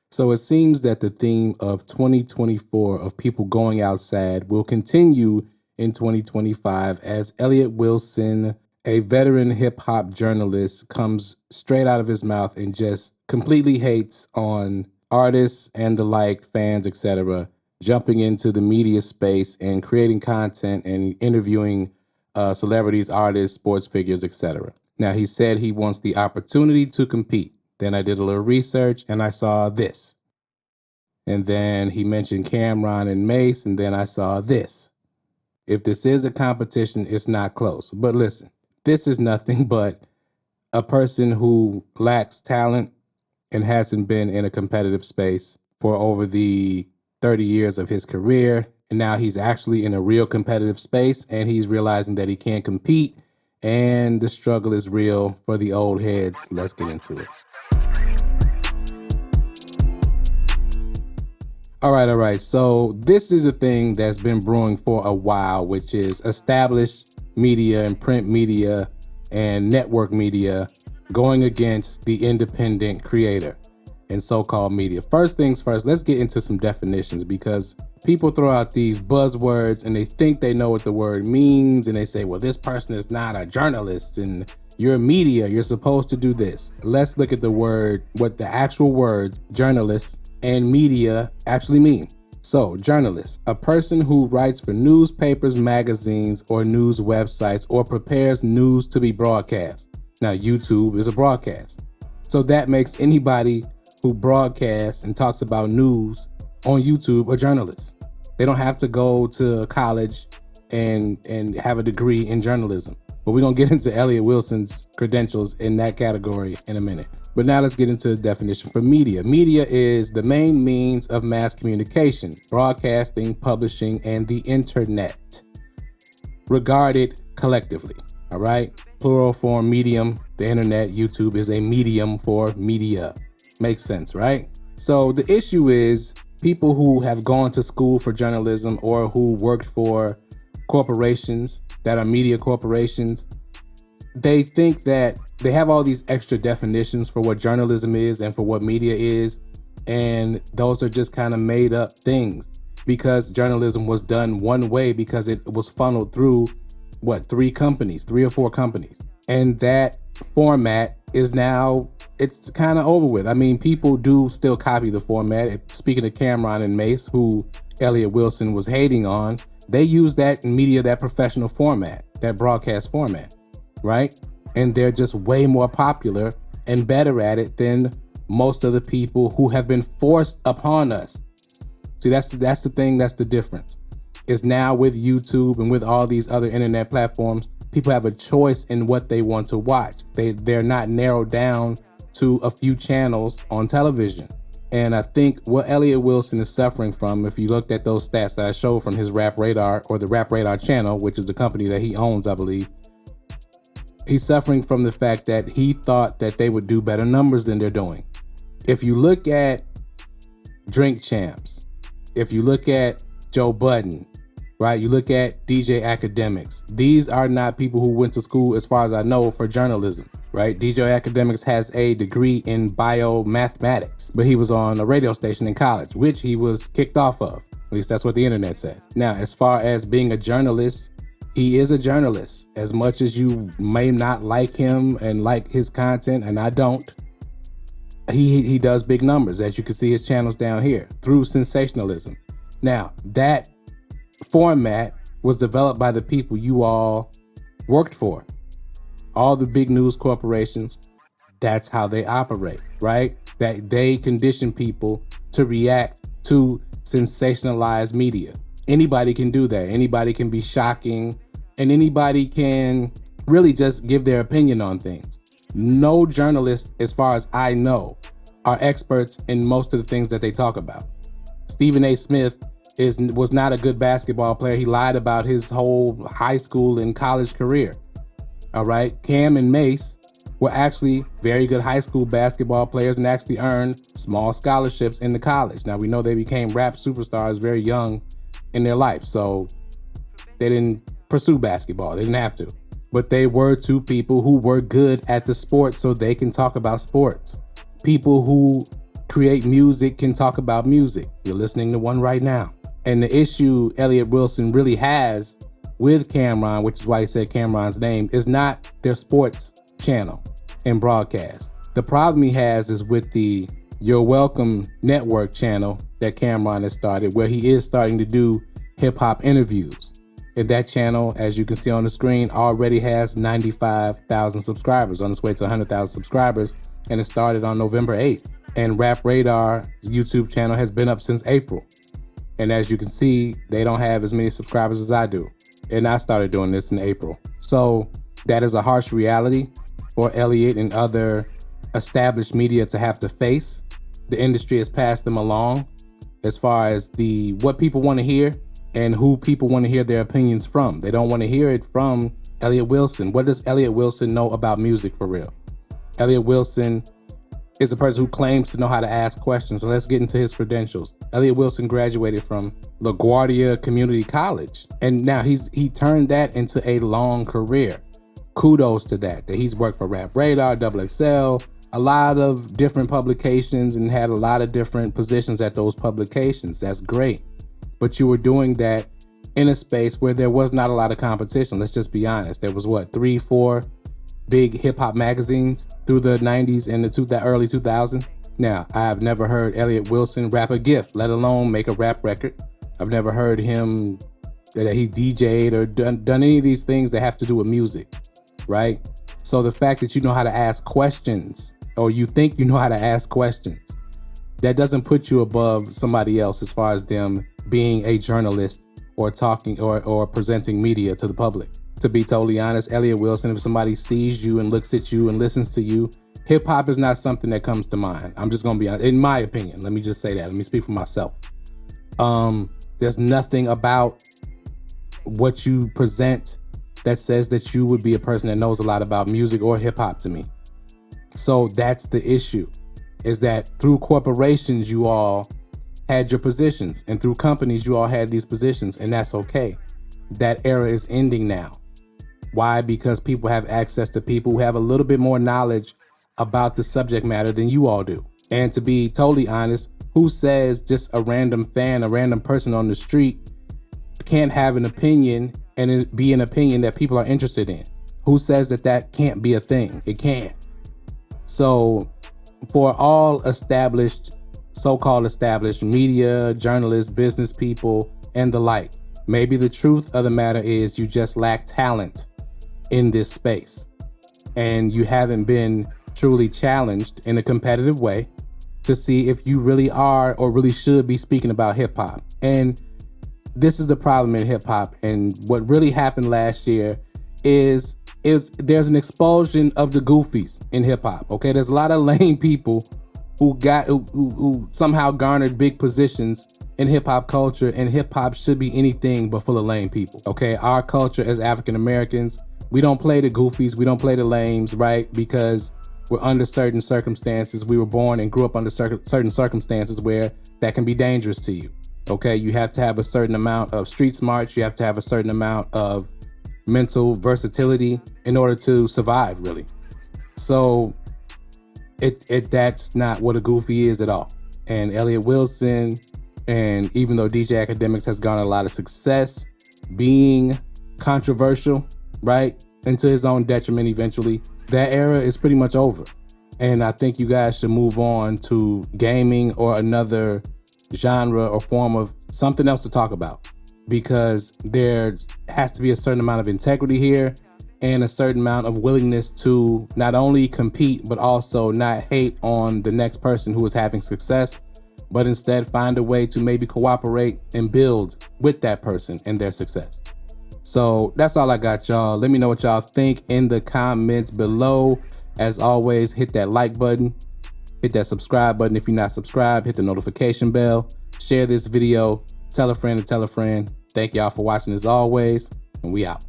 So it seems that the theme of 2024 of people going outside will continue in 2025 as Elliot Wilson, a veteran hip hop journalist, comes straight out of his mouth and just completely hates on artists and the like, fans, etc., jumping into the media space and creating content and interviewing celebrities, artists, sports figures, etc. Now, he said he wants the opportunity to compete. Then I did a little research and I saw this. And then he mentioned Camron and Mace, and then I saw this. If this is a competition, it's not close. But listen, this is nothing but a person who lacks talent and hasn't been in a competitive space for over the 30 years of his career. And now he's actually in a real competitive space and he's realizing that he can't compete. And the struggle is real for the old heads. Let's get into it. All right. So this is a thing that's been brewing for a while, which is established media and print media and network media going against the independent creator and so-called media. First things first, let's get into some definitions because people throw out these buzzwords and they think they know what the word means. And they say, well, this person is not a journalist and you're a media, you're supposed to do this. Let's look at the word, what the actual words journalists and media actually mean. So, journalist, a person who writes for newspapers, magazines, or news websites, or prepares news to be broadcast. Now, YouTube is a broadcast. So that makes anybody who broadcasts and talks about news on YouTube a journalist. They don't have to go to college and have a degree in journalism. But we're going to get into Elliot Wilson's credentials in that category in a minute. But now let's get into the definition for media. Media is the main means of mass communication, broadcasting, publishing, and the internet, regarded collectively, all right? Plural form medium, the internet, YouTube is a medium for media. Makes sense, right? So the issue is people who have gone to school for journalism or who worked for corporations that are media corporations, they think that they have all these extra definitions for what journalism is and for what media is. And those are just kind of made up things because journalism was done one way because it was funneled through three or four companies. And that format is now, it's kind of over with. I mean, people do still copy the format. Speaking of Camron and Mace, who Elliot Wilson was hating on, they use that in media, that professional format, that broadcast format, right? And they're just way more popular and better at it than most of the people who have been forced upon us. See, that's the thing, that's the difference. Is now with YouTube and with all these other internet platforms, people have a choice in what they want to watch. They're not narrowed down to a few channels on television. And I think what Elliot Wilson is suffering from, if you looked at those stats that I showed from his Rap Radar or the Rap Radar channel, which is the company that he owns, I believe, he's suffering from the fact that he thought that they would do better numbers than they're doing. If you look at Drink Champs, if you look at Joe Budden, right? You look at DJ Akademiks. These are not people who went to school, as far as I know, for journalism, right? DJ Akademiks has a degree in biomathematics, but he was on a radio station in college, which he was kicked off of. At least that's what the internet says. Now, as far as being a journalist, he is a journalist. As much as you may not like him and like his content, and I don't, he does big numbers, as you can see his channels down here, through sensationalism. Now, that format was developed by the people you all worked for. All the big news corporations, that's how they operate, right? That they condition people to react to sensationalized media. Anybody can do that. Anybody can be shocking, and anybody can really just give their opinion on things. No journalist, as far as I know, are experts in most of the things that they talk about. Stephen A. Smith was not a good basketball player. He lied about his whole high school and college career. All right. Cam and Mace were actually very good high school basketball players and actually earned small scholarships in the college. Now, we know they became rap superstars very young in their life, so they didn't pursue basketball. They didn't have to. But they were two people who were good at the sport, so they can talk about sports. People who create music can talk about music. You're listening to one right now. And the issue Elliot Wilson really has with Camron, which is why he said Camron's name, is not their sports channel and broadcast. The problem he has is with the You're Welcome network channel that Camron has started, where he is starting to do hip hop interviews. And that channel, as you can see on the screen, already has 95,000 subscribers, on its way to 100,000 subscribers, and it started on November 8th. And Rap Radar's YouTube channel has been up since April. And as you can see, they don't have as many subscribers as I do. And I started doing this in April. So that is a harsh reality for Elliot and other established media to have to face. The industry has passed them along as far as what people want to hear and who people want to hear their opinions from. They don't want to hear it from Elliot Wilson. What does Elliot Wilson know about music for real? Elliot Wilson is a person who claims to know how to ask questions. So let's get into his credentials. Elliot Wilson graduated from LaGuardia Community College. And now he turned that into a long career. Kudos to that he's worked for Rap Radar, XXL, a lot of different publications, and had a lot of different positions at those publications. That's great. But you were doing that in a space where there was not a lot of competition. Let's just be honest. There was 3, 4 big hip hop magazines through the 90s and the early 2000s. Now, I have never heard Elliot Wilson rap a GIF, let alone make a rap record. I've never heard him that he DJ'd or done any of these things that have to do with music, right? So the fact that you know how to ask questions, or you think you know how to ask questions, that doesn't put you above somebody else as far as them being a journalist or talking or presenting media to the public. To be totally honest, Elliot Wilson, if somebody sees you and looks at you and listens to you, hip hop is not something that comes to mind. I'm just gonna be honest, in my opinion. Let me just say that. Let me speak for myself. There's nothing about what you present that says that you would be a person that knows a lot about music or hip hop to me. So that's the issue, is that through corporations, you all had your positions, and through companies, you all had these positions, and that's okay. That era is ending now. Why? Because people have access to people who have a little bit more knowledge about the subject matter than you all do. And to be totally honest, who says just a random fan, a random person on the street can't have an opinion and it be an opinion that people are interested in? Who says that can't be a thing? It can. So for all established, so-called established media, journalists, business people, and the like, maybe the truth of the matter is you just lack talent in this space, and you haven't been truly challenged in a competitive way to see if you really are or really should be speaking about hip hop. And this is the problem in hip hop. And what really happened last year is there's an explosion of the goofies in hip hop. Okay, there's a lot of lame people who somehow garnered big positions in hip hop culture, and hip hop should be anything but full of lame people. Okay, our culture as African Americans, we don't play the goofies, we don't play the lames, right? Because we're under certain circumstances. We were born and grew up under certain circumstances where that can be dangerous to you. Okay, you have to have a certain amount of street smarts, you have to have a certain amount of mental versatility in order to survive, really. So that's not what a goofy is at all. And Elliot Wilson, and even though DJ Akademiks has garnered a lot of success being controversial, right, and to his own detriment eventually, that era is pretty much over. And I think you guys should move on to gaming or another genre or form of something else to talk about, because there has to be a certain amount of integrity here and a certain amount of willingness to not only compete, but also not hate on the next person who is having success, but instead find a way to maybe cooperate and build with that person and their success. So that's all I got, y'all. Let me know what y'all think in the comments below. As always, hit that like button, hit that subscribe button if you're not subscribed, hit the notification bell, share this video, tell a friend to tell a friend. Thank y'all for watching as always, and we out.